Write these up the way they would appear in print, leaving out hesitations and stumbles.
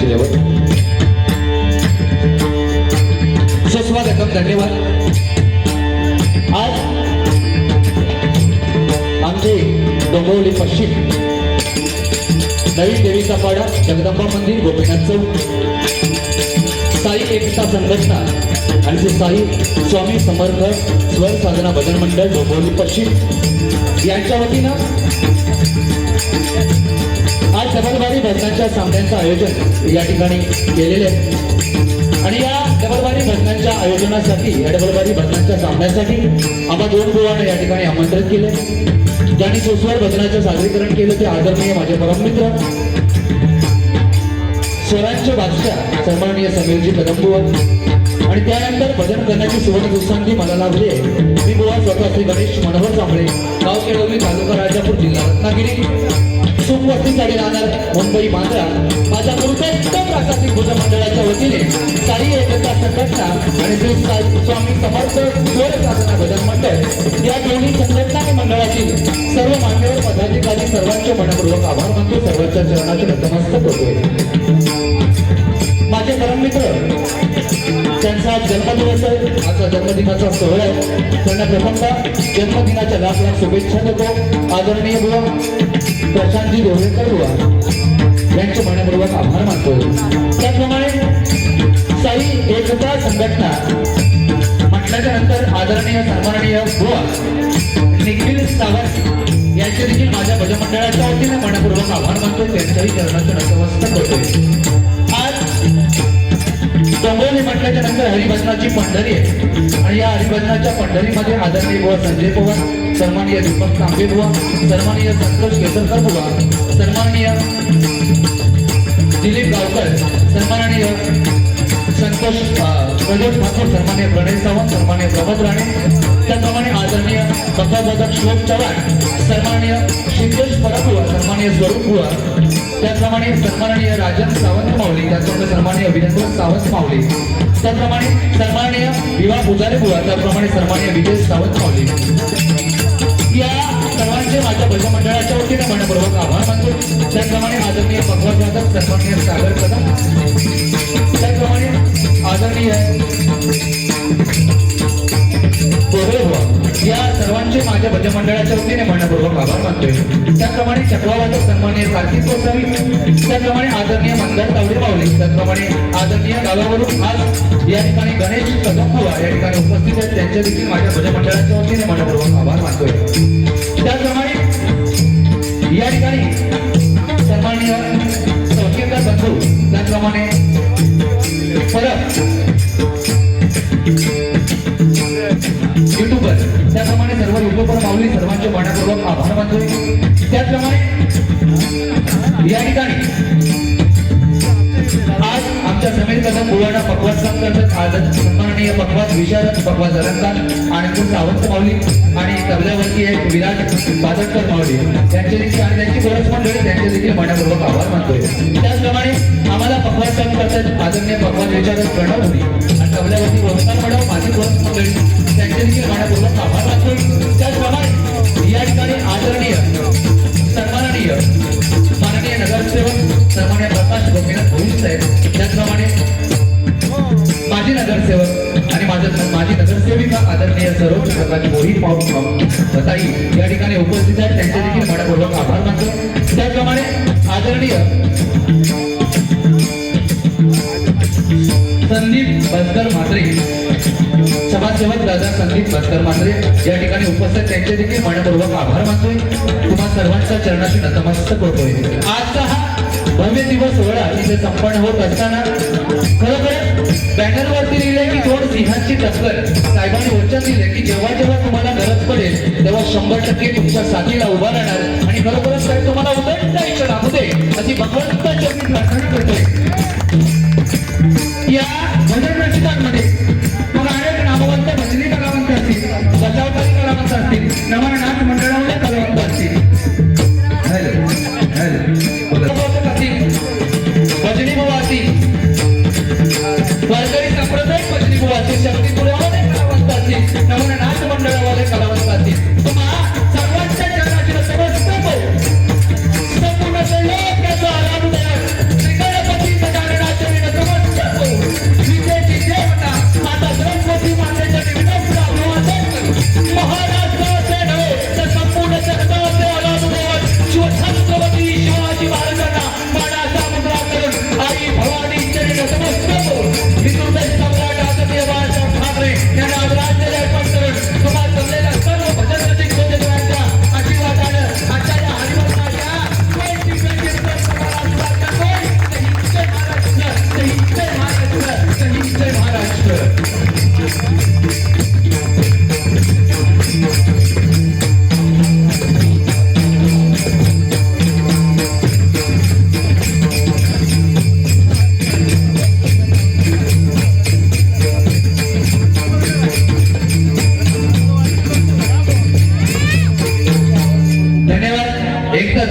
पातळीवर. सुस्वागतम, धन्यवाद. आज आमचे डोंबिवली पश्चिम नवीन देवीचा पाडा, जगदंबा मंदिर, गोपीनाथ चौक, साई एकता संघटना आणि श्री साई स्वामी समर्थ स्वर साधना भजन मंडळ डोंबिवली पश्चिम यांच्या वतीनं आज डबलबारी भजनांच्या सामन्यांचं आयोजन या ठिकाणी केलेले आहे. आणि या डबलबारी भजनांच्या आयोजनासाठी, या डबलबारी भजनांच्या सामन्यासाठी आम्हा दोन बुवांना या ठिकाणी आमंत्रित केले. ज्यांनी सुस्वर भजनाचं सादरीकरण केलं ते आदरणीय माझे परममित्र स्वरांचे बादशाह सन्माननीय समीरजी कदम बुवा. आणि त्यानंतर भजन करण्याची सुवर्ण दुःसांधी मला लाभली. मी बुवा स्वतः श्री गणेश मनोहर जांभळे, गाव केळवली, तालुका राजापूर, जिल्हा रत्नागिरी, सुखवस्तीसाठी राहणार मुंबई मांजरा. माझ्या गुरुतेत्तम प्रासादिक भजन मंडळाच्या वतीने साई एकता संघटना आणि श्री स्वामी समर्थ स्वर साधना भजन मंडळ या दोन्ही संघटना आणि मंडळातील सर्व मान्यवर पदाधिकारी सर्वांचे मनपूर्वक आभार मानतो. सर्वांच्या चरणाचे नतमस्तक होतोय. माझे परममित्र त्यांचा आज जन्मदिवस आहे. आजचा जन्मदिनाचा सोहळा आहे. त्यांना प्रथमतः जन्मदिनाच्या लाख लाख शुभेच्छा देतो. आदरणीय बुवा प्रशांतजी दोहेकर बुवा यांचे मनपूर्वक आभार मानतो. त्याचप्रमाणे साई एकता संघटना म्हटल्याच्या नंतर आदरणीय सन्माननीय बुवा निखिल सावंत यांचे देखील माझ्या भजन मंडळाच्या वतीने मनपूर्वक आभार मानतो. त्यांच्याही चरणाचे नतमस्तक होते. डोंबिवली म्हटल्याच्या नंतर हरिभजनाची पंढरी आहे आणि या हरिभजनाच्या पंढरीमध्ये आदरणीय बुवा संजय पवार, सन्माननीय दीपक तांबे बुवा, सन्माननीय संतोष केसरकर बुवा, सन्माननीय दिलीप गावकर, सन्माननीय संतोष प्रज्योत ठाकूर, सन्माननीय प्रणय सावंत, सन्माननीय प्रमोद राणे, त्याचप्रमाणे आदरणीय बकाबोधक श्लोक चव्हाण, सन्माननीय सिद्धेश परबुवा, सन्माननीय स्वरूप बुवा, त्याचप्रमाणे सन्माननीय राजन सावंत माऊली, त्याचप्रमाणे सन्माननीय अभिनंदन सावंत माऊली, त्याचप्रमाणे सन्माननीय विवा पुजारी बुवा, त्याचप्रमाणे सन्माननीय विजय सावंत माऊली या सर्वांचे माझ्या भजन मंडळाच्या वतीने मनपूर्वक आभार मानतो. त्याचप्रमाणे आदरणीय भगवत जाधव, सन्माननीय सागर कदम, त्याचप्रमाणे आदरणीय बोरे बुवा या सर्वांचे माझ्या भजन मंडळाच्या वतीने मनपूर्वक आभार मानतोय. त्याचप्रमाणे चक्रवादक सन्माननीय कार्तिक गोसावी, त्याचप्रमाणे आदरणीय मंदार तावडे माऊली, त्याचप्रमाणे आदरणीय गावावरून आज या ठिकाणी गणेश कदम बुवा या ठिकाणी उपस्थित आहेत. त्यांच्या देखील माझ्या भजन मंडळाच्या वतीने मनपूर्वक आभार मानतोय. त्याचप्रमाणे या ठिकाणी सन्माननीय चौकीदार बंधू, त्याचप्रमाणे परत युट्यूबर, त्याप्रमाणे सर्व युट्यूबर माऊली सर्वांचे मनपूर्वक आभार मानतोय. त्याचप्रमाणे या ठिकाणी आज आमच्या समीर कदम बुवांना पकवाज काम करतात. आज सन्माननीय पकवाज विशारद, पकवाज अलंकार आणि सावंत माऊली आणि तबल्यावरती एक विराट बादटकर माऊली यांचे देखील आणि त्यांची गोरज मंडळी त्यांचे देखील मनपूर्वक आभार मानतोय. त्याचप्रमाणे आम्हाला पकवाज काम करतात आदरणीय पकवाज विशारद प्रणव मुली आणि तबल्यावरती गोरजकार मॅडम, माझी गोरज मंडळी त्यांचे देखील मनपूर्वक आभार मानतोय. त्याचप्रमाणे या ठिकाणी आदरणीय सन्माननीय माननीय नगरसेवक सन्माननीय प्रकाश गोपीनाथ भोईर साहेब, त्याचप्रमाणे माजी नगरसेवक आणि माझी नगरसेविका आदरणीय सरोज प्रकाश भोईर बताई या ठिकाणी उपस्थित आहेत. त्यांचे देखील मनपूर्वक आभार मानतो. त्याचप्रमाणे आदरणीय संदीप बसकर म्हात्रे, समाजसेवक दादा संदीप बसकर म्हात्रे या ठिकाणी उपस्थित, त्यांचे देखील मनपूर्वक आभार मानतोय. तुम्हा सर्वांच्या चरणाशी नतमस्तक होतोय. आजचा हा भव्य दिवस सोहळा इथे संपन्न होत असताना खरोखर बॅनरवरती लिहिले की दोन सिंहांची टक्कर. साहेबांनी वचन दिले की जेव्हा जेव्हा तुम्हाला गरज पडेल तेव्हा 100% तुमच्या साथीला उभा राहणार आणि खरोखरच साहेब तुम्हाला उदंड आयुष्य लाभू दे अशी भगवंताची मी प्रार्थना करतोय. या भजन रचितांमध्ये मग अनेक नामवंत भजनी कलावंत असतील, बचावकारी कलावंत असतील, नमन नाच मंडळामध्ये कलावंत असतील, भजनी बुवा असतील, वारकरी सांप्रदायिक भजनी बुवा असतील, शक्ती पुरावाले कलावंत असतील, नमन नाच मंडळावाले कलावंत असतील, तुम्हा सर्वांच्या चरणाची नतमस्तक हो. संपूर्ण लोक त्याचा आराम द्या. श्री गणपती गजानन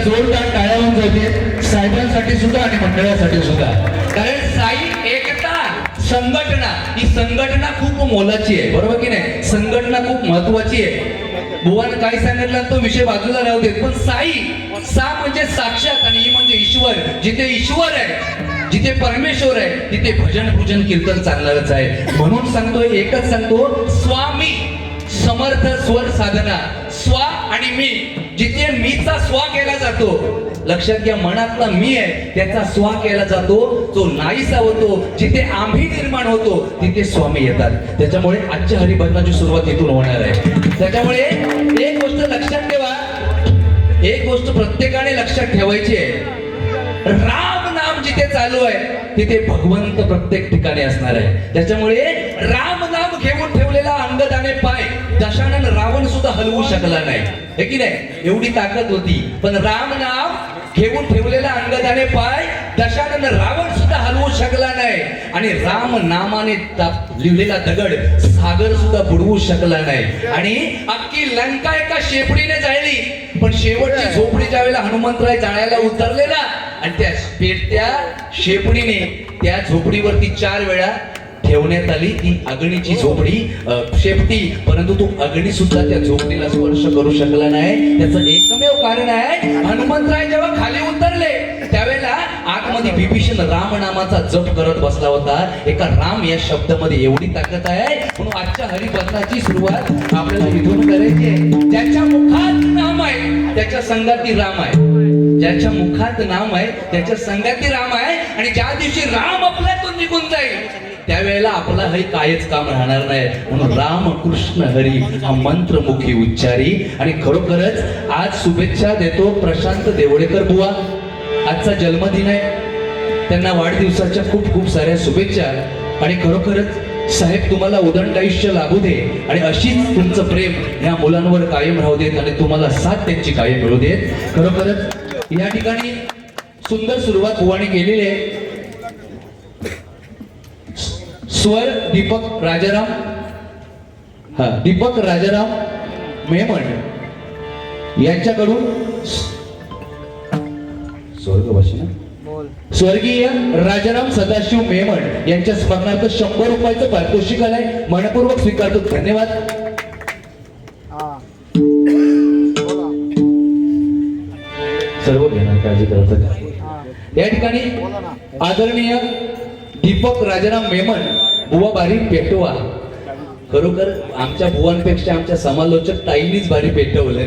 जोरदार टाळ्या होऊन जाते साहेबांसाठी सुद्धा आणि मंडळासाठी सुद्धा. कारण साई एकता संघटना, ही संघटना खूप मोलाची आहे, बरोबर की नाही? संघटना खूप महत्वाची आहे. बुवाने काय सांगितलं तो विषय बाजूला राहू देत, पण साई, सा म्हणजे साक्षात आणि ही म्हणजे ईश्वर. जिथे ईश्वर आहे, जिथे परमेश्वर आहे, तिथे भजन पूजन कीर्तन चालणारच आहे. म्हणून सांगतोय, एकच सांगतो, स्वामी समर्थ स्वर साधना. स्वा आणि मी, जिथे मीचा स्वा केला जातो, लक्षात घ्या, मनातला मी आहे त्याचा स्वा केला जातो, जो नाहीसा होतो. जिथे आम्ही निर्माण होतो तिथे स्वामी येतात. त्याच्यामुळे आजच्या हरिभजनाची सुरुवात इथून होणार आहे. त्याच्यामुळे एक गोष्ट लक्षात ठेवा, एक गोष्ट प्रत्येकाने लक्षात ठेवायची आहे, राम नाम जिथे चालू आहे तिथे भगवंत प्रत्येक ठिकाणी असणार आहे. त्याच्यामुळे राम नाम घेऊन ठेवलेला अंगदाने पाय दशानन रावण सुद्धा हलवू शकला नाही, हे की नाही? एवढी ताकद होती. पण राम नाम घेऊन ठेवलेला अंगदाने पाय दशानन रावण सुद्धा हलवू शकला नाही. आणि राम नामाने लिहिलेला दगड सागर सुद्धा बुडवू शकला नाही. आणि अख्खी लंका एका शेपडीने जाळली, पण शेवटची झोपडी ज्या वेळेला हनुमंतराय जाळायला उतरलेला आणि त्या पेटत्या शेपडीने त्या झोपडीवरती 4 वेळा ठेवण्यात आली ती अग्नीची झोपडी, शेपटी. परंतु तो अग्नी सुद्धा त्या झोपडीला स्पर्श करू शकला नाही. त्याचं एकमेव कारण आहे, हनुमंतराय जेव्हा खाली उतरले त्यावेळेला आतमध्ये विभीषण राम नामाचा जप करत बसला होता. एका राम या शब्दामध्ये एवढी ताकद आहे. म्हणून आजच्या हरिभजनाची सुरुवात आपल्याला इथून करायची आहे. ज्याच्या मुखात नाम आहे त्याच्या संगाती राम आहे, ज्याच्या मुखात नाम आहे त्याच्या संगाती राम आहे. आणि ज्या दिवशी राम आपल्यातून निघून जाईल त्यावेळेला आपला हे कायच काम राहणार नाही. म्हणून राम कृष्ण हरी हा मंत्र मुखी उच्चारी. आणि खरोखरच आज शुभेच्छा देतो प्रशांत देवळेकर बुवा, आजचा जन्मदिन आहे, त्यांना वाढदिवसाच्या खूप खूप साऱ्या शुभेच्छा. आणि खरोखरच साहेब तुम्हाला उदंड आयुष्य लाभू दे आणि अशीच तुमचं प्रेम ह्या मुलांवर कायम राहू देत आणि तुम्हाला साथ त्यांची कायम मिळू देत. खरोखरच या ठिकाणी सुंदर सुरुवात बुवाने केलेली आहे. स्वर दीपक राजाराम, हा दीपक राजाराम मेमण यांच्याकडून स्वर्गीय राजाराम सदाशिव मेमण यांच्या स्मरणार्थ 100 रुपयाचं पारितोषिक आलंय. मनपूर्वक स्वीकारतो, धन्यवाद. सर्व घेणार काळजी करत. या ठिकाणी आदरणीय दीपक राजाराम मेमण बुवा बारी पेटवा. खरोखर आमच्या बुवांपेक्षा आमच्या समालोचक ताईनीच बारी पेटवले.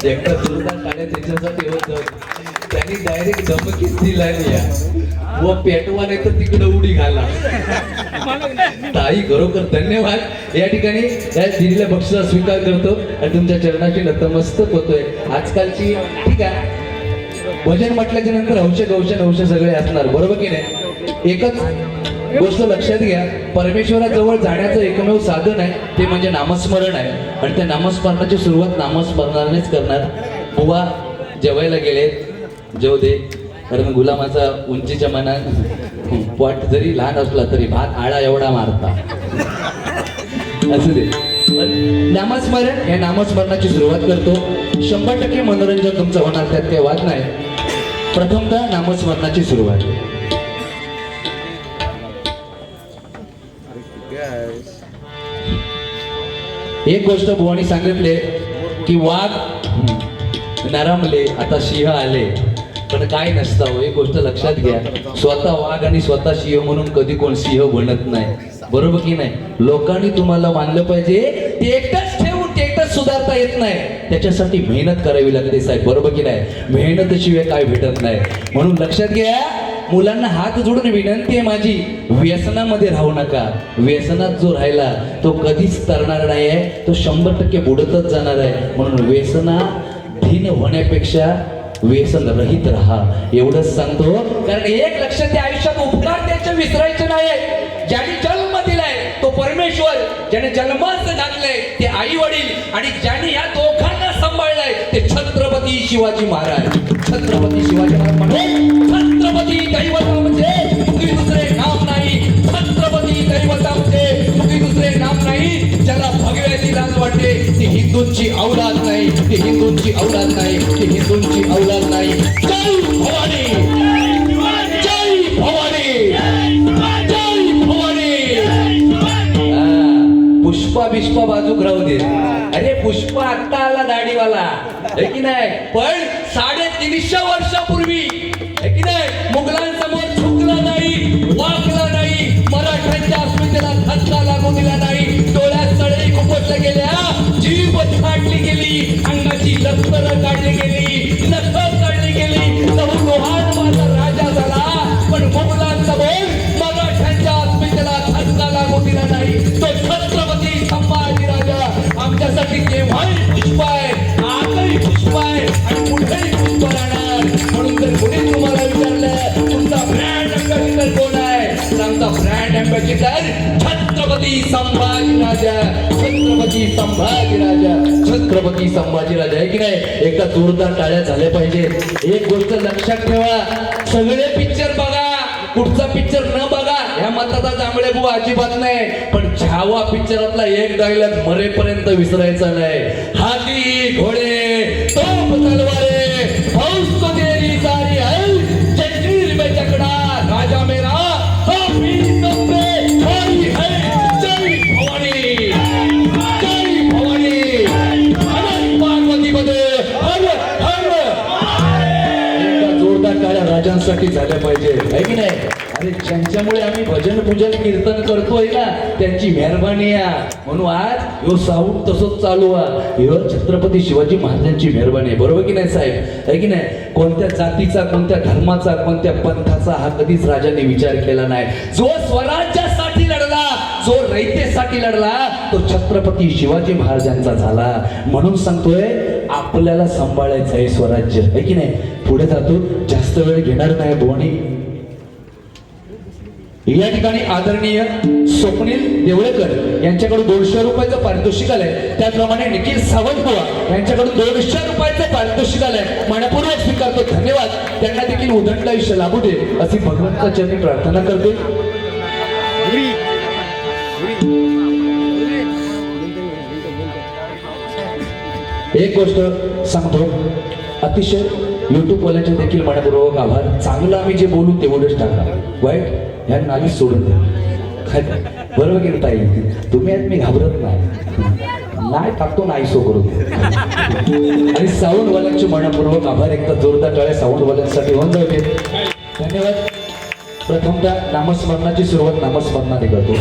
एकटा जोरदार टाळ्या त्याच्यासाठी होत, त्यांनी डायरेक्ट धमकीच दिला नाही, बुवा पेटवा नाही तर तिकडे उडी घाला. ताई खरोखर धन्यवाद. या ठिकाणी या दिलेल्या बक्षिसा स्वीकार करतो आणि तुमच्या चरणाची नतमस्तक होतोय. आजकालची ठीक आहे, भजन म्हटल्याच्या नंतर हौश गौश नवश सगळे असणार, बरोबर की नाही? एकच गोष्ट लक्षात घ्या, परमेश्वराजवळ जाण्याचं एकमेव साधन आहे ते म्हणजे नामस्मरण आहे. आणि त्या नामस्मरणाची सुरुवात नामस्मरणानेच करणार. बुवा जेवायला गेलेत, जेव दे, कारण गुलामाचा उंचीच्या मनात पोट जरी लहान असला तरी भात आळा एवढा मारता असू दे. नामस्मरण, या नामस्मरणाची सुरुवात करतो. 100% मनोरंजन तुमचं होणार, त्यात काही वाद नाही. प्रथमतः नामस्मरणाची सुरुवात. एक गोष्ट बुवानी सांगितले की वाघ नरमले आता सिंह आले, पण काय नसतं. एक गोष्ट लक्षात घ्या, स्वतः वाघ आणि स्वतः सिंह म्हणून कधी कोण सिंह बनत नाही, बरोबर की नाही? लोकांनी तुम्हाला मानलं पाहिजे. ते एकटंच ठेवून ते एकटंच सुधारता येत नाही, त्याच्यासाठी मेहनत करावी लागते साहेब, बरोबर की नाही? मेहनतीशिवाय काय भेटत नाही. म्हणून लक्षात घ्या, मुलांना हात जोडून विनंती आहे माझी, व्यसनामध्ये राहू नका. व्यसनात जो राहिला तो कधीच तरणार नाही आहे, तो 100% बुडतच जाणार आहे. म्हणून व्यसनाधीन होण्यापेक्षा व्यसन रहित राहा, एवढंच सांगतो. कारण एक लक्षात त्या आयुष्यात उपकार त्याचे विसरायचे नाही. ज्याने जन्म दिलाय तो परमेश्वर, ज्याने जन्मच घातलंय ते आई वडील, आणि ज्याने या दोघांना सांभाळलंय ते छत्रपती शिवाजी महाराज. छत्रपती शिवाजी महाराज म्हणून छत्रपती दैवता म्हणजे कुठे दुसरे नाम नाही. छत्रपती दैवता म्हणजे कुठे दुसरे नाम नाही. ज्याला भगव्याची लाज वाटते ती हिंदूंची औलाद नाही, ती हिंदूंची औलाद नाही, ती हिंदूंची औलाद नाही. बिष्पा बाजूक राहू दे. अरे पुष्पा आत्ता आला दाढीवाला, है की नाही? पण 350 वर्षापूर्वी, है की नाही, मुघलांसमोर झुकला नाही, वाकला नाही, मराठ्यांच्या अस्मितेला धक्का लागू दिला नाही, डोळ्यात सळई खुपसल्या गेल्या, जीभ काढली गेली, अंगाची लष्करं काढली गेली, नखं काढली गेली, लहू लोहार माझा राजा झाला, पण मुघलांसमोर मराठ्यांच्या अस्मितेला धक्का लागू दिला नाही. तो छत्रपती संभाजीराजा आमच्यासाठी केव्हाही पुष्प आहे, आजही पुष्प आहे आणि पुढेही पुष्प राहणार. म्हणून जर कोणी तुम्हाला विचारलं तुमचा ब्रँड अँबॅसिडर कोण आहे, तर आमचा ब्रँड अँबॅसिडर छत्रपती संभाजीराजा, छत्रपती संभाजीराजा, छत्रपती संभाजीराजा, आहे की नाही? एकदा जोरदार टाळ्या झाल्या पाहिजे. एक गोष्ट लक्षात ठेवा, सगळे पिक्चर बघा, पुढचा पिक्चर न बघा, ह्या मताचा जांभळे बुवा अजिबात नाही. पण छावा पिक्चरातला एक डायलॉग मरेपर्यंत विसरायचा नाही. हाती घोडे तोप तलवारे फौज तो तेरी सारी है, जंजीर में जकड़ा राजा मेरा, हम ही सब पे भारी है. जय भवानी, जय भवानी, अनंत पार्वती मध्ये हर हर. एकदा जोरदार टाळ्या राजांसाठी झाल्या पाहिजे, आहे की नाही? अरे ज्यांच्यामुळे आम्ही भजन पूजन कीर्तन करतोय ना, त्यांची मेहरबानी आहे. म्हणून आज ह्यो साऊंड तसंच चालू आहे, ह्यो छत्रपती शिवाजी महाराजांची मेहरबानी आहे. बरोबर की नाही साहेब, आहे की नाही? कोणत्या जातीचा, कोणत्या धर्माचा, कोणत्या पंथाचा हा कधीच राजाने विचार केला नाही. जो स्वराज्यासाठी लढला, जो रयतेसाठी लढला, तो छत्रपती शिवाजी महाराजांचा झाला. म्हणून सांगतोय आपल्याला सांभाळायचं आहे स्वराज्य, आहे की नाही? पुढे जातो, जास्त वेळ घेणार नाही भवानी. या ठिकाणी आदरणीय स्वप्नील देवळेकर यांच्याकडून 200 रुपयाचं पारितोषिक आलंय. त्याचप्रमाणे निखिल सावंत बुवा यांच्याकडून 200 रुपयाचं पारितोषिक आलंय. मनपूर्वक स्वीकारतो, धन्यवाद. त्यांना देखील उदंड आयुष्य लाभू दे अशी भगवंताचरणी प्रार्थना करते. एक गोष्ट सांगतो, अतिशय युट्यूब वाल्यांचे देखील मनपूर्वक आभार. चांगलं आम्ही जे बोलू तेवढंच टाका, वाईट ह्या नाली सोडून द्या. बरोबर की ताई, तुम्ही आहेत, मी घाबरत नाही टाकतो, नाही सो करू. आणि साऊंड वाल्यांचे मनपूर्वक आभार. एकदा जोरदार टाळ्या साऊंड वाल्यांसाठी होऊन जाऊ दे. धन्यवाद. प्रथमतः नामस्मरणाची सुरुवात नामस्मरणाने करतो.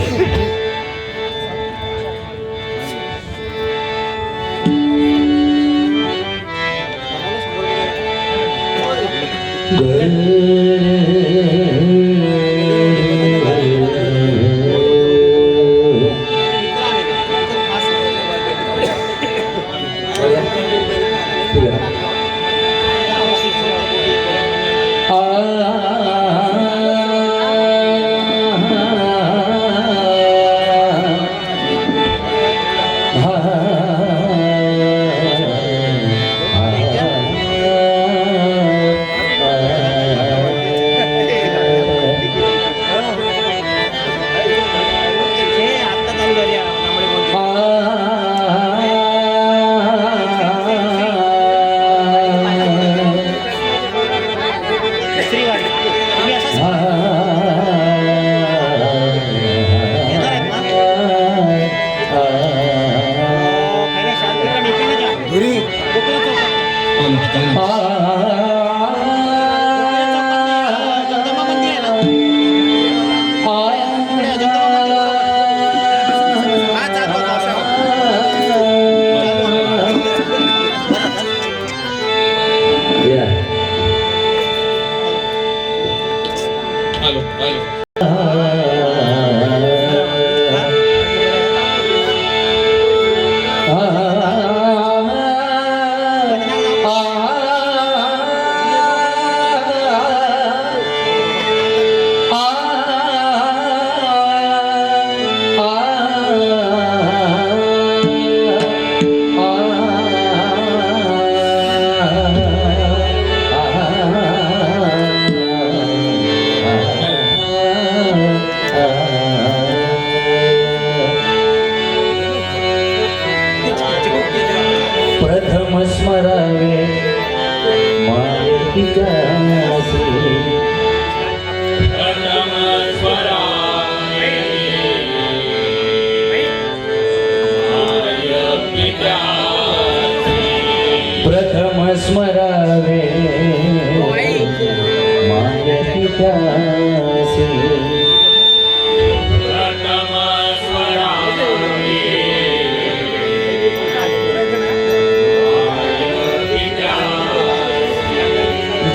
ध्यासी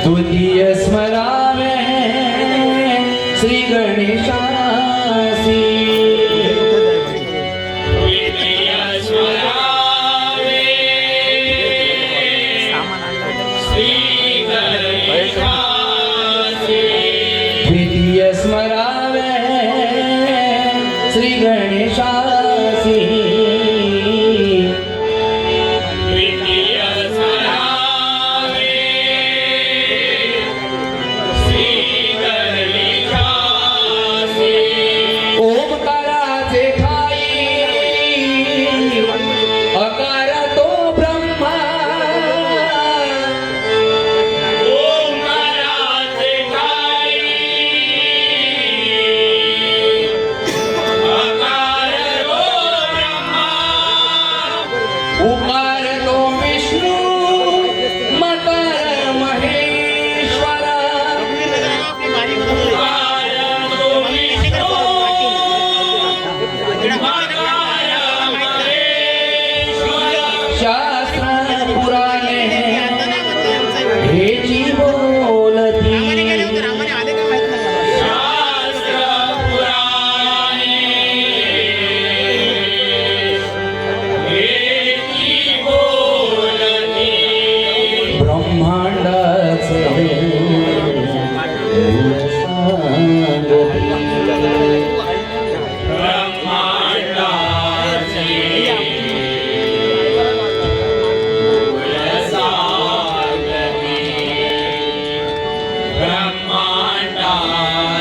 द्वितीय स्मरावे श्री गणेशासी द्वितीय स्मरावे श्री गणेशासी ओमकाराचे ठाई अकार तो ब्रह्मा उकार तो विष्णू मकर महेश्वरा शास्त्र पुराणे हेची बोलती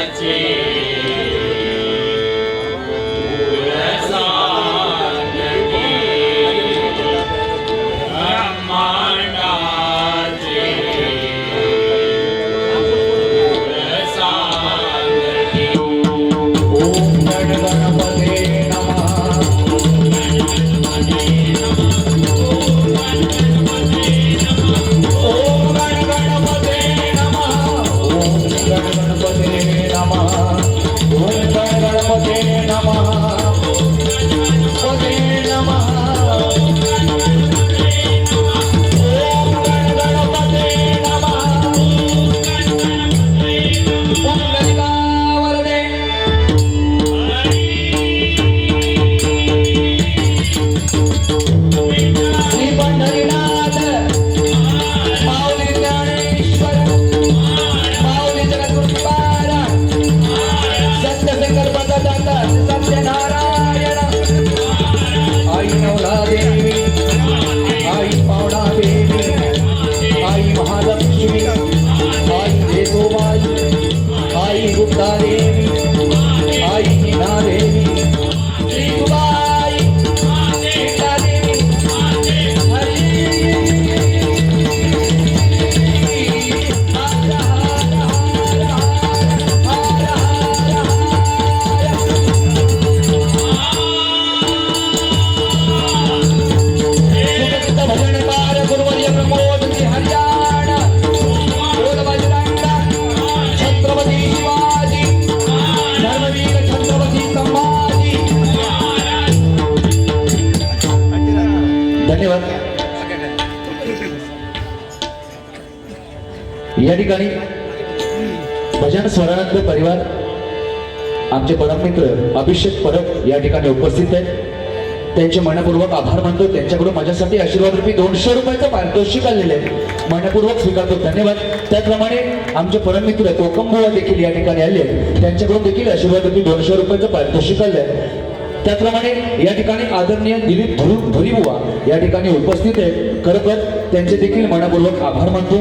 ब्रह्मांडाचे धन्यवाद. या ठिकाणी भजन स्वरानंद परिवार आमचे परममित्र अभिषेक परब या ठिकाणी उपस्थित आहेत. त्यांचे मनपूर्वक आभार मानतो. त्यांच्याकडून माझ्यासाठी आशीर्वाद रूपी 200 रुपयाचं पारितोषिक आलेले आहे. मनपूर्वक स्वीकारतो. धन्यवाद. त्याचप्रमाणे आमचे परममित्र कोकमबुवा देखील या ठिकाणी आले. त्यांच्याकडून देखील आशीर्वाद रूपी 200 रुपयाचं पारितोषिक आलंय. त्याचप्रमाणे या ठिकाणी आदरणीय दिलीप धुरीबुवा या ठिकाणी उपस्थित आहेत. खरं तर त्यांचे देखील मनपूर्वक आभार मानतो.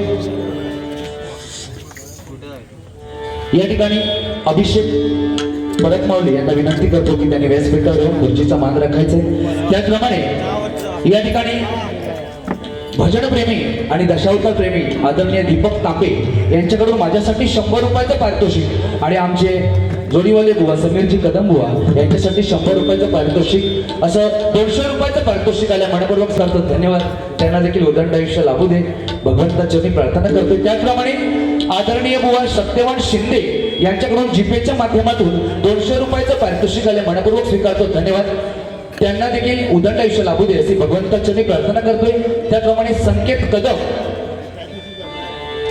या ठिकाणी अभिषेक परत माऊली यांना विनंती करतो की त्यांनी व्यासपीठावर खुर्चीचा मान राखायचा. त्याचप्रमाणे या ठिकाणी भजन प्रेमी आणि दशावतार प्रेमी आदरणीय दीपक तांबे यांच्याकडून माझ्यासाठी 100 रुपयाचं पारितोषिक आणि आमचे जोडीवाले बुवा समीरजी कदम बुवा यांच्यासाठी 100 रुपयाचं पारितोषिक असं 200 रुपयाचं पारितोषिक आल्या. मनपूर्वक सांगतो धन्यवाद. त्यांना देखील उदंड आयुष्य लाभू दे भगवंताच्या मी प्रार्थना करतो. त्याचप्रमाणे आदरणीय बुवा सत्यवान शिंदे यांच्याकडून जीपेच्या माध्यमातून 200 रुपयाचं पारितोषिक आले मनपूर्वक स्वीकारतो धन्यवाद. त्यांना देखील उदंड आयुष्य लाभू दे अशी भगवंताची मी प्रार्थना करतोय. त्याप्रमाणे संकेत कदम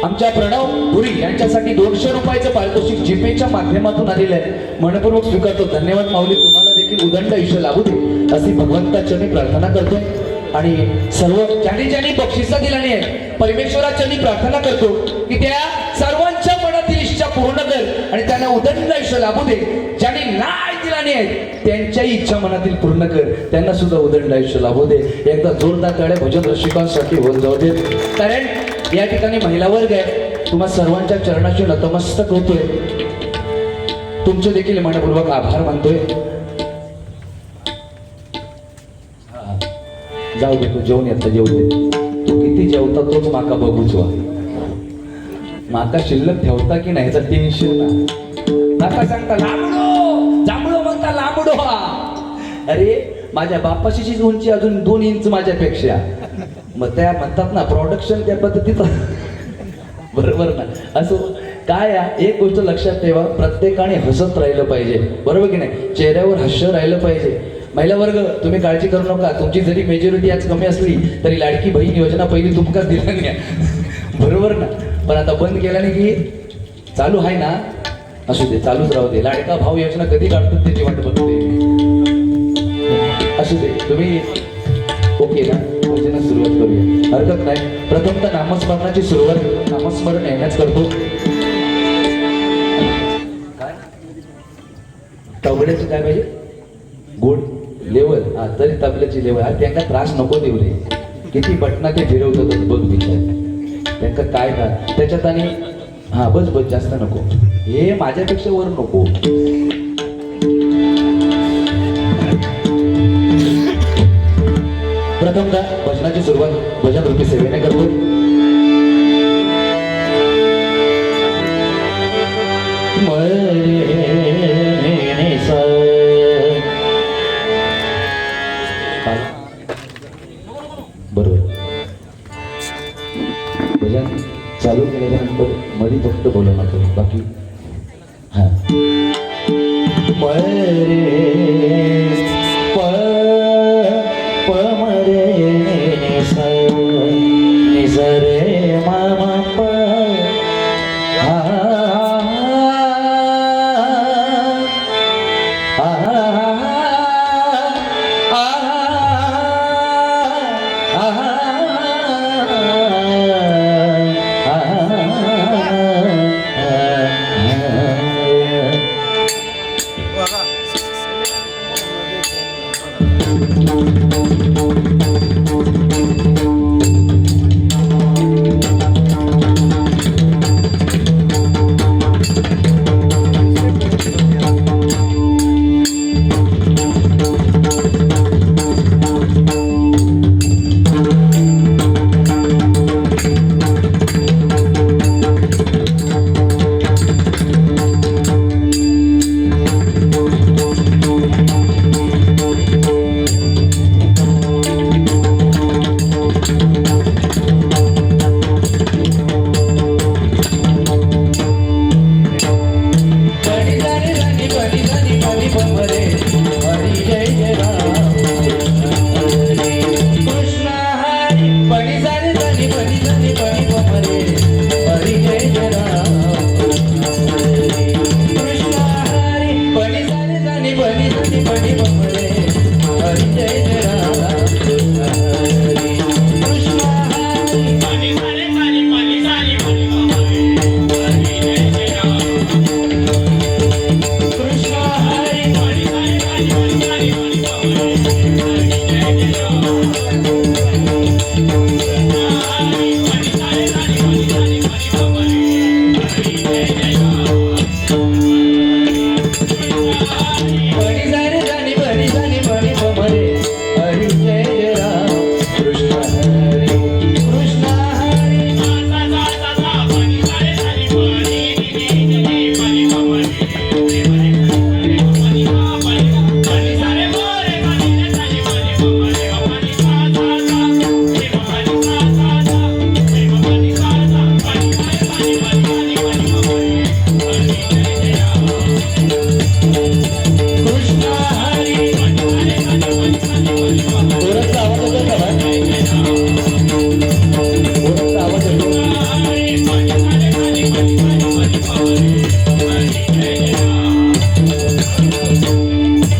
आमच्या प्रणव पुरी यांच्यासाठी 200 रुपयाचं पारितोषिक जीपेच्या माध्यमातून आलेलं आहे मनपूर्वक स्वीकारतो धन्यवाद. माऊली तुम्हाला देखील उदंड आयुष्य लाभू दे अशी भगवंताची मी प्रार्थना करतोय. आणि सर्व ज्यांनी बक्षिसं दिलेली आहे परमेश्वराची प्रार्थना करतो की त्या सर्वांच्या मनातील इच्छा पूर्ण कर आणि त्यांना उदंड आयुष्य लाभू दे. ज्यांनी नाही दिलानी आहेत त्यांच्याही इच्छा मनातील पूर्ण कर, त्यांना सुद्धा उदंड आयुष्य लाभू दे. एकदा जोरदार टाळ्या भजन रसिकांसाठी होत जाऊ दे. कारण या ठिकाणी महिला वर्ग आहे, तुम्हा सर्वांच्या चरणाशी नतमस्तक होतोय. तुमचे देखील मनपूर्वक आभार मानतोय. जाऊ दे तू जेवण येतं जेवू दे. तू किती जेवता तोच माका बघूच वा. माका शिल्लक ठेवता की नाही याचं टेन्शन ना. नाका सांगता लांबडो जांभळो म्हणता लांबडो हा. अरे माझ्या बापाशीचीच उंची अजून 2 इंच माझ्यापेक्षा. मग त्या म्हणतात ना प्रोडक्शन त्या पद्धतीत बरोबर ना. असं काय एक गोष्ट लक्षात ठेवा, प्रत्येकाने हसत राहिलं पाहिजे बरोबर की नाही. चेहऱ्यावर हास्य राहिलं पाहिजे. महिला वर्ग तुम्ही काळजी करू नका. तुमची जरी मेजॉरिटी आज कमी असली तरी लाडकी बहीण योजना पहिली तुमकाच दिला नाही बरोबर ना. पण आता बंद केल्याने की चालू आहे ना, असू दे चालूच राहू दे. लाडका भाऊ योजना कधी काढतात त्याची वाट बघते. असू दे तुम्ही ओके ना. भजनास सुरुवात करूया हरकत नाही. प्रथमतः नामस्मरणाची सुरुवात नामस्मरण येण्याच करतो. काय तबल्याची काय पाहिजे गोड लेवल हा तरी तबल्याची लेवल हा. त्यांना त्रास नको देऊ रे. किती बटना ते फिरवतात बघ विचार त्यांना काय का त्याच्यात. आणि हा बस बस जास्त नको. हे माझ्यापेक्षा वर नको. प्रथमतः भजनाची सुरुवात भजन रूपी सेवेने करतो. बरोबर भजन चालू केल्यानंतर मध्ये फक्त बोलू नको बाकी. हा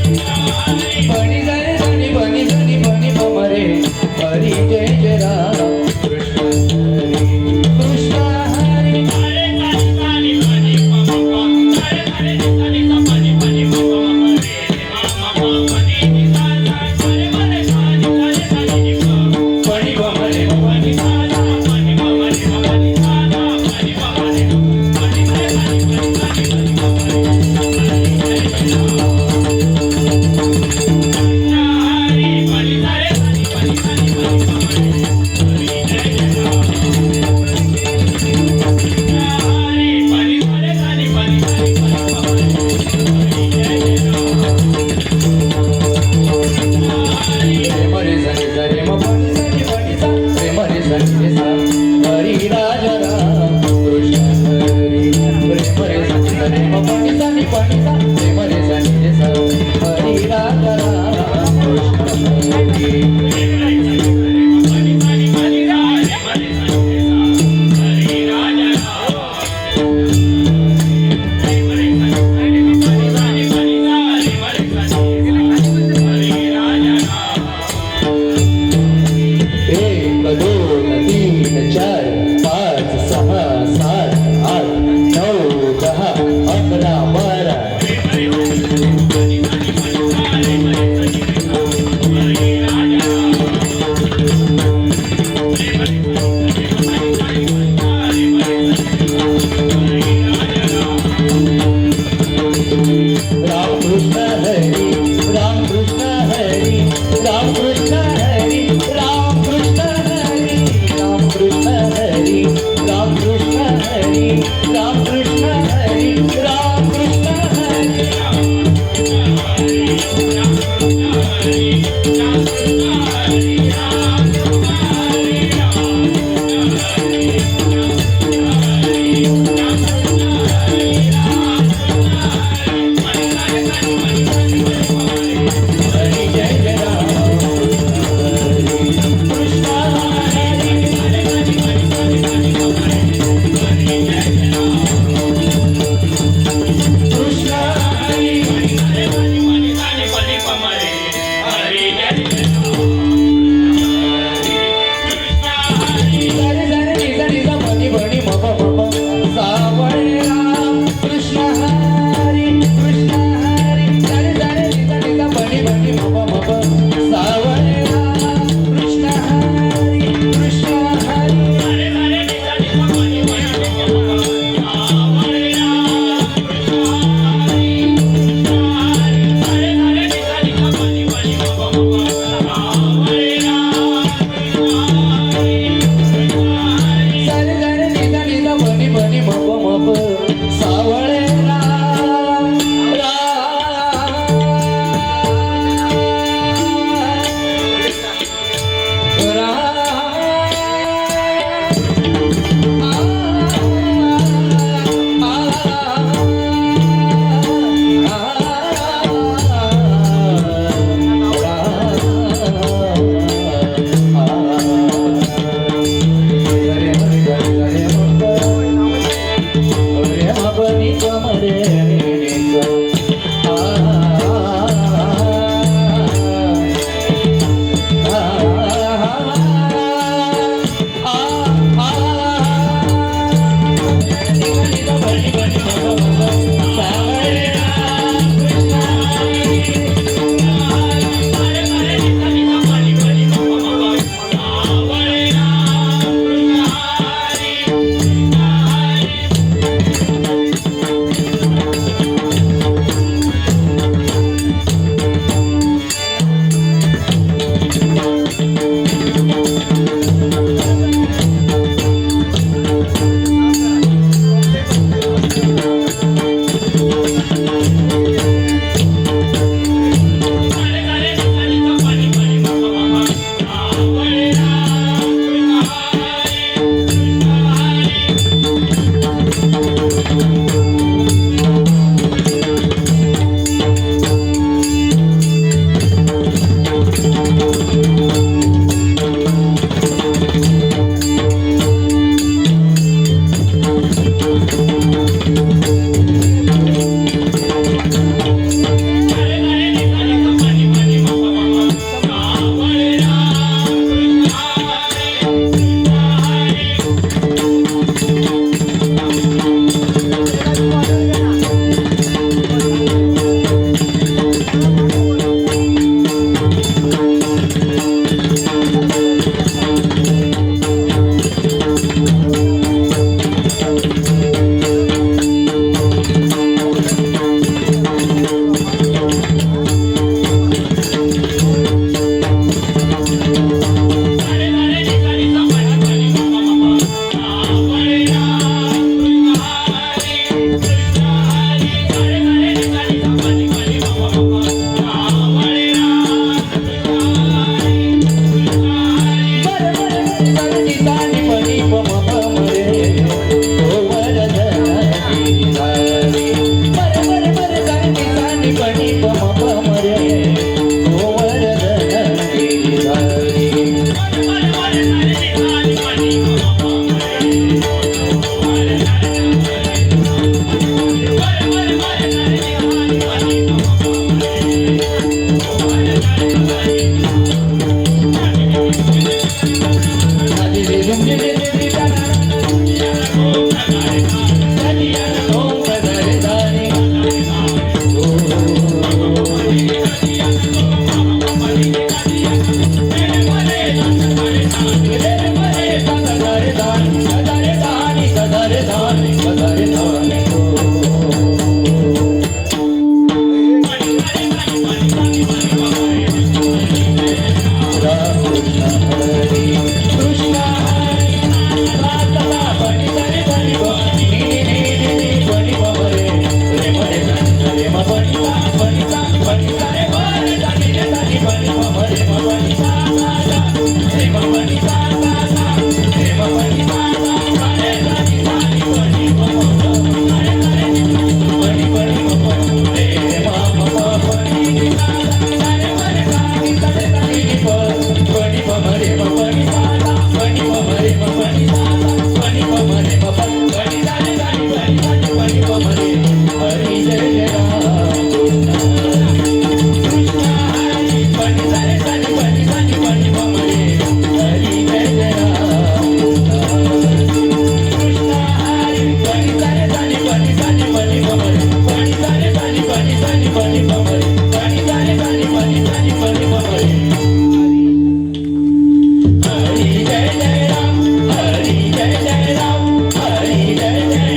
बनी जनी जनी बनी जनी बनी मरे हरी जय जय राम कृष्ण हरी बनी मरे बनी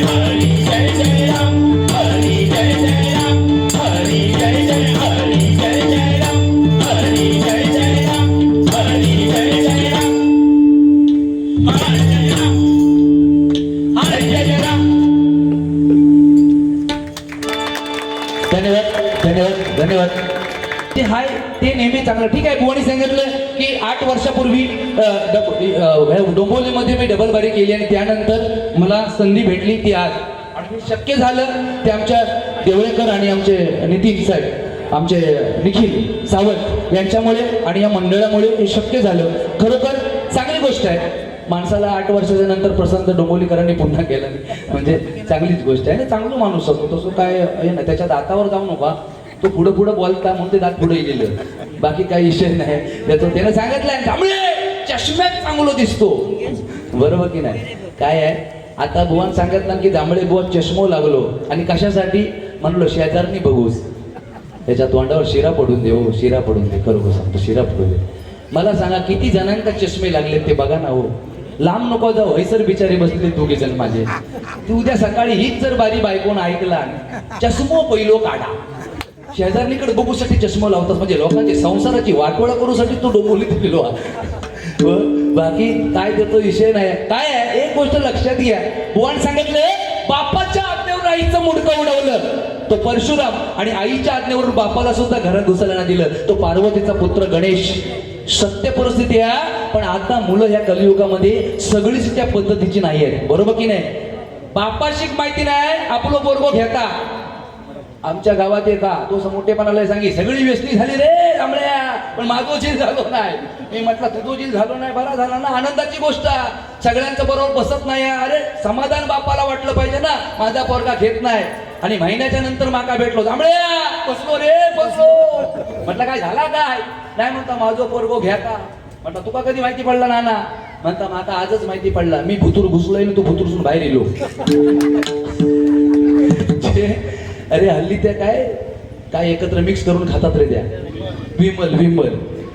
हरी जय जय राम हरी जय जय राम हरी जय जय हरी जय जय राम हरी जय जय राम हरी जय जय राम हरी जय राम हरी जय राम. धन्यवाद धन्यवाद धन्यवाद. ते हाय ते नेहमी चांगलं. ठीक आहे, बुवानी सांगितलं की 8 वर्षापूर्वी डोंबिवलीमध्ये मी डबल बारी केली आणि त्यानंतर मला संधी भेटली ती आज. आणि हे शक्य झालं ते आमच्या देवळेकर आणि आमचे नितीन साहेब, आमचे निखिल सावंत यांच्यामुळे आणि या मंडळामुळे हे शक्य झालं. खरोखर चांगली गोष्ट आहे. माणसाला 8 वर्षाच्या नंतर प्रसन्न डोंबिवलीकरांनी पुन्हा केलं म्हणजे चांगलीच गोष्ट आहे. चांगलं माणूस होतो तसं काय हे ना, त्याच्या दातावर जाऊ नका. तो पुढं पुढं बोलता म्हणून ते दात पुढे गेलेलं, बाकी काही विषय नाही. त्यानं सांगितलंय जांभळे चष्म्यात चांगलं दिसतो, बरोबर की नाही. काय आहे आता बुवान सांगितलं की जांभळे बुवा चष्मो लागलो आणि कशासाठी म्हणलो शेजारनी बघूस, त्याच्या तोंडावर शिरा पडून दे, हो शिरा पडून दे. खरोखर सांगतो शिरा पडून दे. मला सांगा किती जणांना चष्मे लागले ते बघा ना हो. लांब नको जाऊ, हैसर बिचारे बसले दोघे जण माझे. तू उद्या सकाळी हीच जर बारी बायकोन ऐकला चष्मो पहिलो काढा, शेजारणीकडे बघूसाठी चष्मा लावतात म्हणजे लोकांची संसाराची वाटोळ करूसाठी तो डोंबिवलीत गेलो. बाकी काय त्याचा विषय नाही. काय आहे एक गोष्ट लक्षात घ्या, बुवान सांगितलं बापाच्या आज्ञेवर आईचं मुडकं उडवलं तो परशुराम आणि आईच्या आज्ञेवर बापाला सुद्धा घरात घुसायला दिलं तो पार्वतीचा पुत्र गणेश. सत्य परिस्थिती आहे, पण आता मुलं ह्या कलियुगामध्ये सगळीच त्या पद्धतीची नाही आहेत, बरोबर की नाही. बापाशीक माहिती नाही आपलं बोरगो घेता. आमच्या गावात एका तो मोठेपणाला सांगी सगळी व्यसनी झाली रे जांभळ्या, पण माझो झील झालो नाही. मी म्हटलं तुझो झील झालो नाही, बरा झाला ना, आनंदाची गोष्ट. सगळ्यांचं बरोबर बसत नाही. अरे समाधान बापाला वाटलं पाहिजे ना, माझा पोरगा घेत नाही. आणि महिन्याच्या नंतर माका भेटलो, जांभळ्या बसलो रे बसलो. म्हटलं काय झाला काय, नाही म्हणता माझो पोरगो घ्याता. म्हटलं तुका कधी माहिती पडला नाना, म्हणता माका आजच माहिती पडला. मी भुतूर घुसलोय ना तू भुतूरसून बाहेर येलो. अरे हल्ली त्या काय काय एकत्र मिक्स करून खातात रे त्या विमल विमल.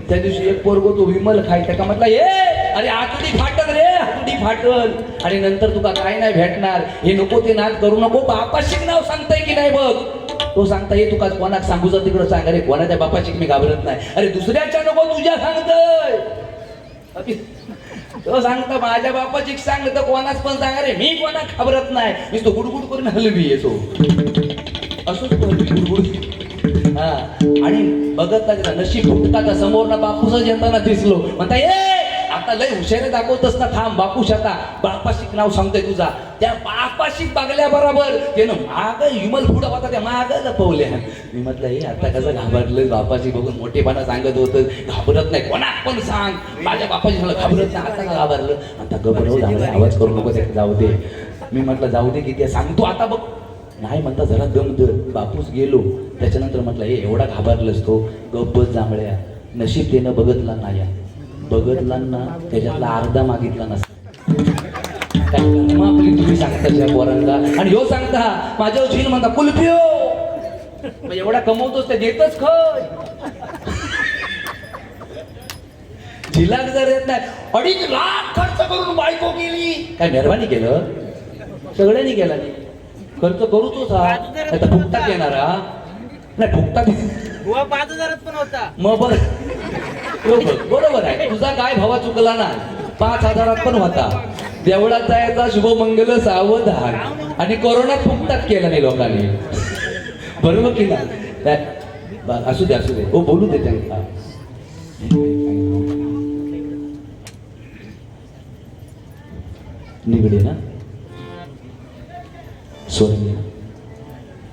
त्या दिवशी एक पोरगो तो विमल खायचा का म्हटलं ये अरे आतडी फाटल रे आतडी फाटल. आणि नंतर तुका काय नाही भेटणार, हे नको ते नाद करू नको. बापाशिक नाव सांगताय की नाही बघ. तो सांगता ये तुका कोणाक सांगू जा तिकडं सांग. अरे कोणाच्या बापाशिक मी घाबरत नाही. अरे दुसऱ्याच्या नको तुझ्या सांगतय. तो सांगता माझ्या बापाची सांग तर कोणाच पण सांग. अरे मी कोणाक घाबरत नाही, मी तो गुडगुड करून हलवी येतो असंच गुडगुड. हा आणि बघत ना नशीब फुटकाचा समोर ना बापूसच येताना दिसलो. म्हणता ये आता लय हुशारी दाखवतस ना, थांब बापूश आता बापाशिक नाव सांगतोय तुझा. त्या बापाशिक बघल्या बरोबर त्यानं माग विमल पुढं होता त्या माग लपवल्या. मी म्हटलं हे आता कसं घाबरलं, बापाशी बघून मोठेपणा सांगत होतं घाबरत नाही कोणा पण सांग. माझ्या बापाशी झालं घाबरत नाही, आता का घाबरलं. आता गबरव आवाज करू नको जाऊ दे. मी म्हटलं जाऊ दे किती सांगतो आता बघ. नाही म्हणता जरा दम धर. बापूस गेलो त्याच्यानंतर म्हटलं हे एवढा घाबरलंस तो गप्पच जांभळ्या. नशीब त्यानं बघतला नाही, बघतला ना त्याच्यातला अर्धा मागितला नसता. आपली तुम्ही सांगता त्या पोरांना आणि ह्यो सांगता माझ्या झील म्हणता कुल्फ्यो एवढा कमवतोस ते देतच खय. झिलाक जर येत नाही 2.5 लाख खर्च करून बायको गेली. काय मेहरबानी केलं, सगळ्यांनी केला नाही खर्च करूच हा. आता फुकटात येणारा नाही, फुकटात 5,000 पण होता. मग बरोबर आहे तुझा काय भावा चुकला ना. 5,000 पण होता. देवळात जायचा शुभमंगल सावधान आणि कोरोनात फुकटात केला नाही लोकांनी, बरोबर की नाही. असू दे असू दे हो बोलू दे त्यांना. निगडे ना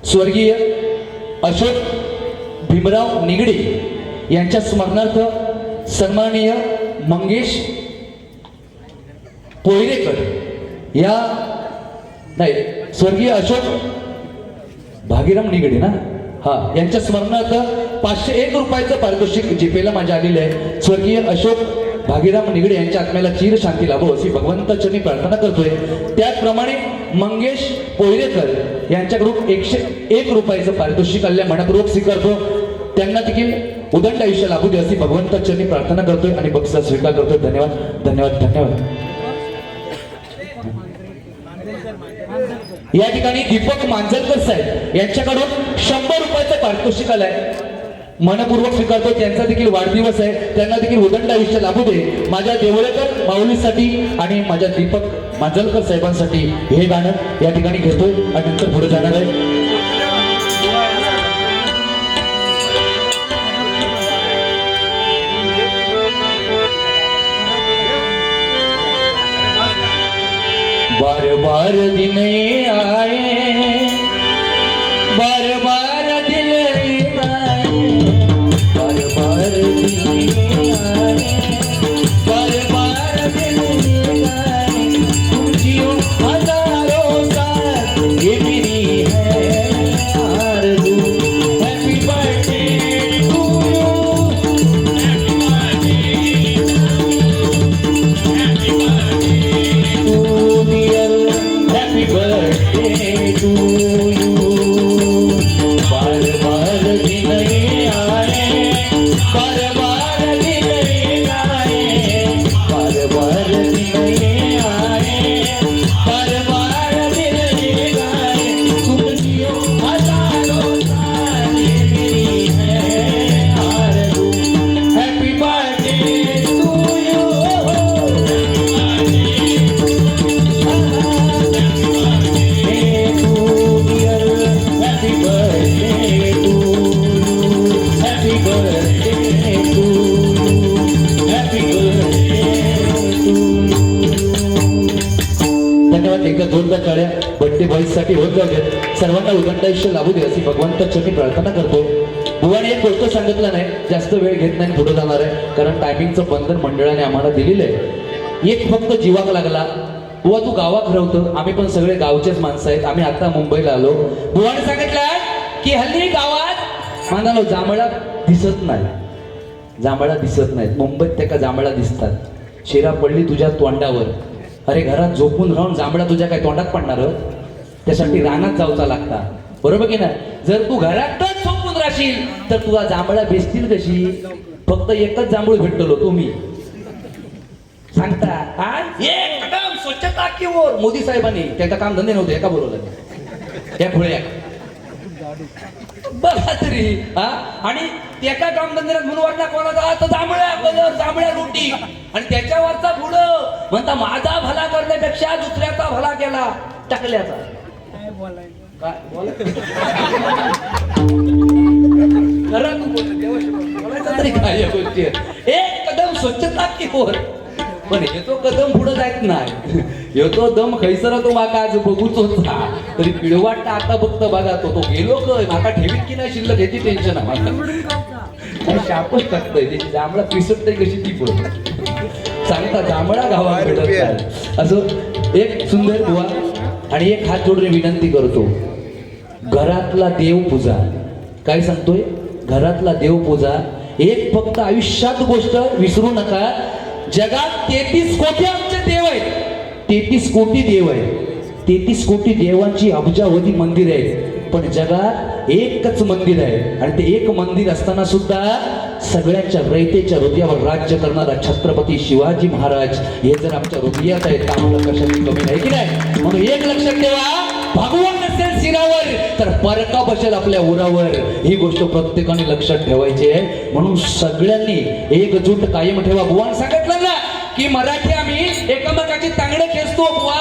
स्वर्गीय अशोक भीमराव निगडे यांच्या स्मरणार्थ सन्माननीय मंगेश पोयरेकर या नाही स्वर्गीय अशोक भागीराम निगडे ना हा यांच्या स्मरणार्थ 501 रुपयाचं पारितोषिक जीपेला माझ्या आलेले आहे. स्वर्गीय अशोक भागीराम निगडे यांच्या आत्म्याला चिर शांती लाभो अशी भगवंताचरणी प्रार्थना करतोय. त्याचप्रमाणे मंगेश पोयरेकर यांच्याकडून 101 रुपयाचं पारितोषिक आलेल्या मनपूर्वक स्वीकारतो. त्यांना देखील उदंड आयुष्य लाभू दे अशी भगवंताचरणी प्रार्थना करतोय आणि बक्षीस स्वीकार करतोय. धन्यवाद धन्यवाद धन्यवाद. या ठिकाणी दीपक मांजरकर साहेब यांच्याकडून 100 रुपयाचं पारितोषिक आलंय. मनपूर्वक स्वीकारतो. त्यांचा देखील वाढदिवस आहे. त्यांना देखील उदंड आयुष्य लाभू दे. माझ्या देवळेकर माऊलीसाठी आणि माझ्या दीपक मांजरकर साहेबांसाठी हे गाणं या ठिकाणी घेतोय आणि नंतर पुढे जाणार आहे. बार बार दिन आए, बार बार दिल आए, बार बार दिन आए, बार बार दिल आए, तुम जियो हजारों साल ये मेरी है आरज़ू. Happy birthday to you, happy birthday to you. बार बार दिन आए, बार बार दिन आए, बार बार दिन आए, बार बार दिन आए, तुम जियो हजारों साल ये मेरी है आरज़ू. Happy birthday to you. धन्यवाद. एकदा दोनदा टाळ्या बर्थडे बॉईज साठी होत जाऊ देत. सर्वांना उदंड आयुष्य लाभू दे अशी भगवंताच्या मी प्रार्थना करतो. बुवाने एक गोष्ट सांगितलं नाही, जास्त वेळ घेत नाही, पुढे जाणार आहे कारण टायमिंगचं बंधन मंडळाने आम्हाला दिलेलं आहे. एक फक्त जीवाक लागला. बुवा तू गावात राहतो, आम्ही पण सगळे गावचेच माणसं आहेत. आम्ही आता मुंबईला आलो. बुवाने सांगितलं की हल्ली गावात म्हणालो जांभळा दिसत नाही, जांभळा दिसत नाहीत. मुंबईत त्या का जांभळा दिसतात. शिरा पडली तुझ्या तोंडावर. अरे घरात झोपून राहून जांभळा तुझ्या काय तोंडात पडणार? त्यासाठी रानात जाऊचा लागता. बरोबर की नाही? जर तू घरातच झोपून राहशील तर तुला जांभळा भेटतील कशी? फक्त एकच जांभूळ भेटलो तुम्ही सांगता. एकदम स्वच्छता की ओर मोदी साहेबांनी त्यांचं काम धंदे नव्हते एका बरोबर त्या खुळ्या बघा तरी. आणि एका कामधंद्यात म्हणून वाटला कोणाचा तर जांभळ्या कलर जांभळ्या रोटी आणि त्याच्यावरचा पुढं म्हणता माझा भला करण्यापेक्षा दुसऱ्याचा भला केला टाकल्याचा. काय बोलायचं तरी काय या गोष्टी. एक कदम स्वच्छता की ओर. पण येतो कदम पुढे जायत नाही. येतो दम खैसर तो माका आज बघूच होता तरी पिळवाट आता फक्त बघा तो गेलो काय माका ठेवीत की नाही शिल्लक याची टेन्शन आहे मला. शापच टाकतोय त्याची जांभळा पिसटतय कशी ती पण सांगता जांभळा गावात भेटत नाही. असं एक सुंदर बुवा आणि एक हात जोडून विनंती करतो. घरातला देव पूजा काय सांगतोय? घरातला देव पूजा. एक फक्त आयुष्यात गोष्ट विसरू नका. जगात 33 कोटी आमचे देव आहेत. 33 कोटी देव आहेत. 33 कोटी देवांची अब्जावधी मंदिर आहेत. पण जगात एकच मंदिर आहे आणि ते एक मंदिर असताना सुद्धा सगळ्यांच्या रयतेच्या हृदयावर राज्य करणारा छत्रपती शिवाजी महाराज हे जर आमच्या हृदयात आहेत तर आम्हाला कशाची कमी नाही की नाही. म्हणून एक लक्षात ठेवा, भगवान नसेल सिरावर तर परका बसेल आपल्या उरावर. ही गोष्ट प्रत्येकाने लक्षात ठेवायची आहे. म्हणून सगळ्यांनी एकजूट कायम ठेवा. बुवान सांगितलं ना की मराठी आम्ही एकमेकाची तांगडं खेचतो. बुवा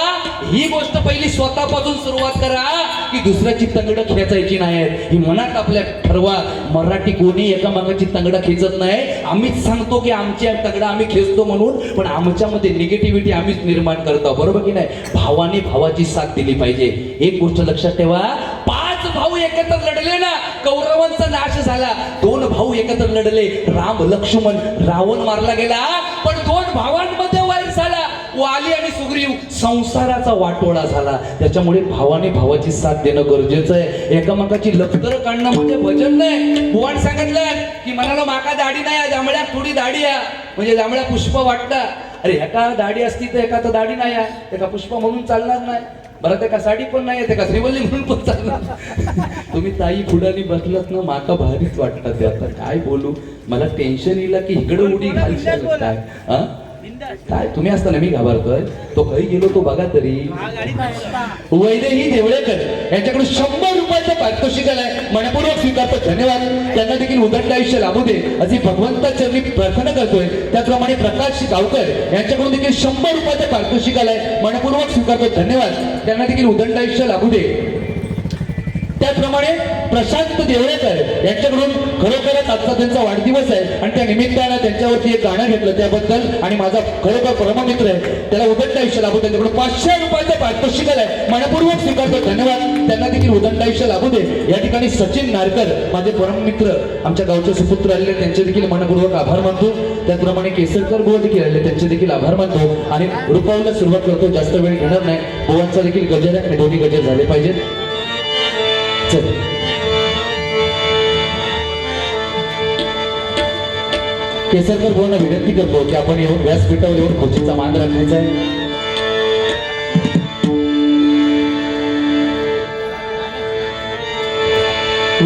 ही गोष्ट पहिली स्वतःपासून सुरुवात करा की दुसऱ्याची तंगडं खेचायची नाहीत. ही मनात आपल्या ठरवा. मराठी कोणी एकमेकाची तंगडं खेचत नाही. आम्हीच सांगतो की आमच्या तंगडा आम्ही खेचतो म्हणून, पण आमच्यामध्ये निगेटिव्हिटी आम्हीच निर्माण करतो. बरोबर की नाही? भावाने भावाची साथ दिली पाहिजे. एक गोष्ट लक्षात ठेवा, 5 भाऊ एकत्र लढले ना, कौरवांचा नाश झाला. 2 भाऊ एकत्र लढले, राम लक्ष्मण, रावण मारला गेला. पण 2 भावांमध्ये वाईट झाला, वाली आणि सुग्रीव, संसाराचा वाटोळा झाला. त्याच्यामुळे भावाने भावाची साथ देणं गरजेचं आहे. एकामेकाची लफतर काढणं म्हणजे भजन नाही. बुवान सांगितलं की म्हणालो माका दाढी नाही, जांभळ्या थोडी दाढी आहे म्हणजे जांभळ्या पुष्प वाटतं. अरे एका दाढी असती तर एका तर दाढी नाही आहे, एका पुष्प म्हणून चालणार नाही. बरं ते का साडी पण नाही ते का श्रीवल्ली म्हणून पण चालणार. तुम्ही ताई पुढारी बसलात ना, माका भारीच वाटतं ते. आता काय बोलू, मला टेन्शन येईल की इकडं उडी घालशाल काय. बिंदास काय तुम्ही असताना मी घाबरतोय तो काही गेलो तो बघा तरी हा गाडी पाहिजे वैदेही देवळेकर यांच्याकडून 100 रुपयाचं पारितोषिक आलंय मनपूर्वक स्वीकारतो धन्यवाद त्यांना देखील उदंड आयुष्य लाभू दे अशी भगवंताचरणी प्रार्थना करतोय त्याचप्रमाणे प्रकाश गावकर यांच्याकडून देखील 100 रुपयाचं पारितोषिक आलंय मनपूर्वक स्वीकारतो धन्यवाद त्यांना देखील उदंड आयुष्य लाभू दे त्याचप्रमाणे प्रशांत देवळेकर यांच्याकडून खरोखरच आजचा त्यांचा वाढदिवस आहे आणि त्या निमित्तानं त्यांच्यावरती एक गाणं घेतलं त्याबद्दल आणि माझा खरोखर परममित्र आहे त्याला उदंड आयुष्य लाभू त्यांच्याकडून 500 रुपयाचं पारितोषिक आलंय मनपूर्वक स्वीकारतो धन्यवाद त्यांना देखील उदंड आयुष्य लाभू दे या ठिकाणी सचिन नारकर माझे परममित्र आमच्या गावचे सुपुत्र आलेले त्यांचे देखील मनपूर्वक आभार मानतो त्याचप्रमाणे केसरकर बुवा देखील आलेले त्यांचे देखील आभार मानतो आणि रुपावला सुरुवात करतो जास्त वेळ घेणार नाही बुवांचा देखील गजर आहे आणि दोन्ही गजर झाले पाहिजेत चल केसरकर भाऊंना विनंती करतो की आपण येऊन व्यासपीठावर येऊन खुर्चीचा मान राखायचा आहे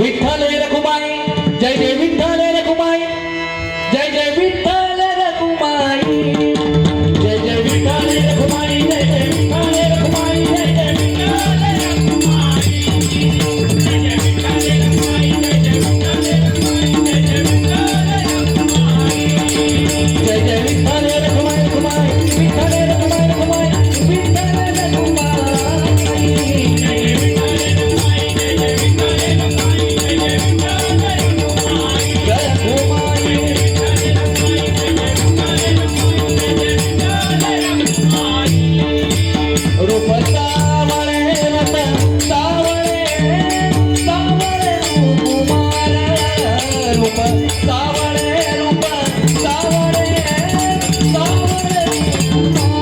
विठ्ठल रखुमाई जय जय विठ्ठल रखुमाई जय जय विठ्ठल रखुमाई जय जय विठ्ठल रखुमाई जय जय विठ्ठल रखुमाई जय जय जय जय विठ्ठल रखुमाई रखुमाई विठ्ठल रखुमाई रखुमाई विठ्ठल रखुमाई रूप सावळे रत सावळे सावळे कुमार रूप सावळे रूप सावळे सावळे कुमार